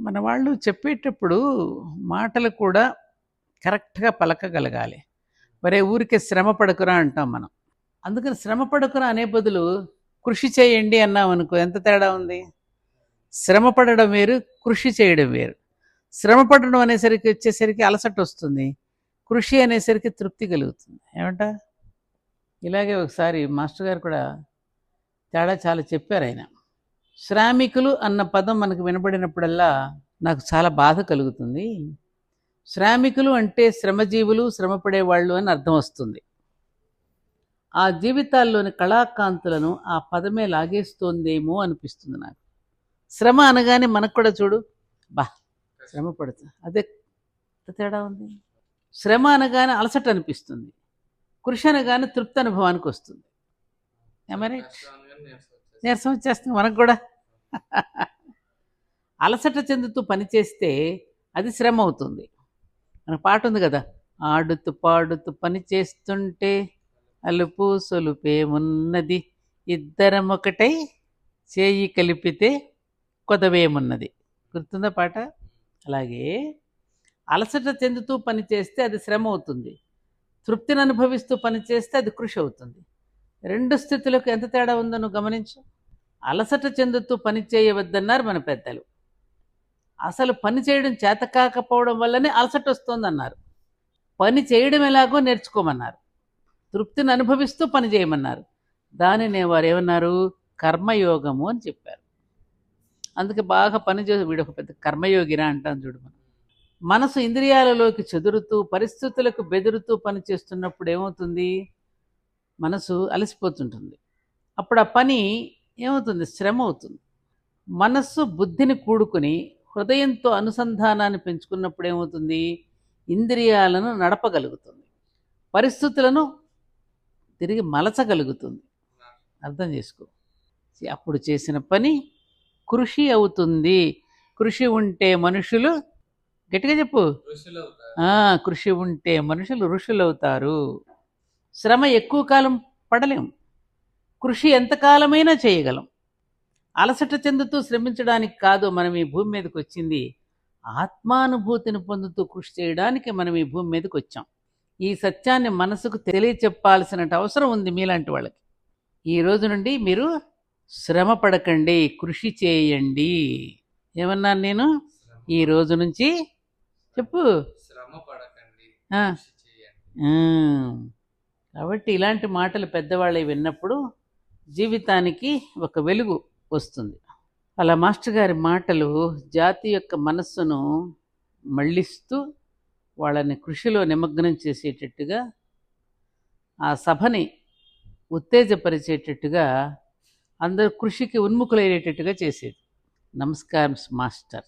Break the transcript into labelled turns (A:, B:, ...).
A: మన వాళ్ళు చెప్పేటప్పుడు మాటలు కూడా కరెక్ట్గా పలకగలగాలి. మరే ఊరికే శ్రమ పడకురా అంటాం మనం. అందుకని శ్రమ పడకురా అనే బదులు కృషి చేయండి అన్నాం అనుకో, ఎంత తేడా ఉంది. శ్రమ పడడం వేరు, కృషి చేయడం వేరు. శ్రమ పడడం అనేసరికి వచ్చేసరికి అలసట వస్తుంది, కృషి అనేసరికి తృప్తి కలుగుతుంది. ఏమంట? ఇలాగే ఒకసారి మాస్టర్ గారు కూడా తేడా చాలా చెప్పారు ఆయన. శ్రామికులు అన్న పదం మనకు వినబడినప్పుడల్లా నాకు చాలా బాధ కలుగుతుంది. శ్రామికులు అంటే శ్రమజీవులు, శ్రమపడేవాళ్ళు అని అర్థం వస్తుంది. ఆ జీవితాల్లోని కళాకాంతులను ఆ పదమే లాగేస్తోందేమో అనిపిస్తుంది నాకు. శ్రమ అనగానే మనకు కూడా చూడు, బా శ్రమ పడుతా, అదే తేడా ఉంది. శ్రమ అనగానే అలసట అనిపిస్తుంది, కృషి అనగానే తృప్తి అనుభవానికి వస్తుంది. ఏమరే నీరసం వచ్చేస్తుంది మనకు కూడా. అలసట చెందుతూ పనిచేస్తే అది శ్రమ అవుతుంది. మన పాట ఉంది కదా, ఆడుతూ పాడుతూ పని చేస్తుంటే అలుపు సొలుపేమున్నది, ఇద్దరం ఒకటై చేయి కలిపితే కొదవేమున్నది. గుర్తుందా పాట? అలాగే అలసట చెందుతూ పని చేస్తే అది శ్రమ అవుతుంది, తృప్తిని అనుభవిస్తూ పని చేస్తే అది కృషి అవుతుంది. రెండు స్థితులకు ఎంత తేడా ఉందో నువ్వు గమనించు. అలసట చెందుతూ పని చేయవద్దన్నారు మన పెద్దలు. అసలు పని చేయడం చేత కాకపోవడం వల్లనే అలసట వస్తుందన్నారు. పని చేయడం ఎలాగో నేర్చుకోమన్నారు. తృప్తిని అనుభవిస్తూ పని చేయమన్నారు. దానినే వారు ఏమన్నారు? కర్మయోగము అని చెప్పారు. అందుకే బాగా పని చేసి వీడు ఒక పెద్ద కర్మయోగిరా అంటాం చూడు. మనం మనసు ఇంద్రియాలలోకి చెదురుతూ పరిస్థితులకు బెదురుతూ పని చేస్తున్నప్పుడు ఏమవుతుంది? మనసు అలసిపోతుంటుంది. అప్పుడు ఆ పని ఏమవుతుంది? శ్రమ అవుతుంది. మనస్సు బుద్ధిని కూడుకుని హృదయంతో అనుసంధానాన్ని పెంచుకున్నప్పుడు ఏమవుతుంది? ఇంద్రియాలను నడపగలుగుతుంది, పరిస్థితులను తిరిగి మలచగలుగుతుంది. అర్థం చేసుకో. అప్పుడు చేసిన పని కృషి అవుతుంది. కృషి ఉంటే మనుషులు, గట్టిగా చెప్పు, కృషి ఉంటే మనుషులు ఋషులవుతారు. శ్రమ ఎక్కువ కాలం పడలేం, కృషి ఎంతకాలమైనా చేయగలం. అలసట చెందుతూ శ్రమించడానికి కాదు మనం ఈ భూమి మీదకి వచ్చింది, ఆత్మానుభూతిని పొందుతూ కృషి చేయడానికి మనం ఈ భూమి మీదకి వచ్చాం. ఈ సత్యాన్ని మనసుకు తెలియచెప్పాల్సిన అవసరం ఉంది మీలాంటి వాళ్ళకి. ఈ రోజు నుండి మీరు శ్రమ పడకండి, కృషి చేయండి. ఏమన్నాను నేను? ఈ రోజు నుంచి చెప్పు, కాబట్టి ఇలాంటి మాటలు పెద్దవాళ్ళవి విన్నప్పుడు జీవితానికి ఒక వెలుగు వస్తుంది. అలా మాస్టర్ గారి మాటలు జాతి యొక్క మనస్సును మళ్ళిస్తూ వాళ్ళని కృషిలో నిమగ్నం చేసేటట్టుగా, ఆ సభని ఉత్తేజపరిచేటట్టుగా, అందరూ కృషికి ఉన్ముఖులయ్యేటట్టుగా చేసేది. నమస్కారం మాస్టర్.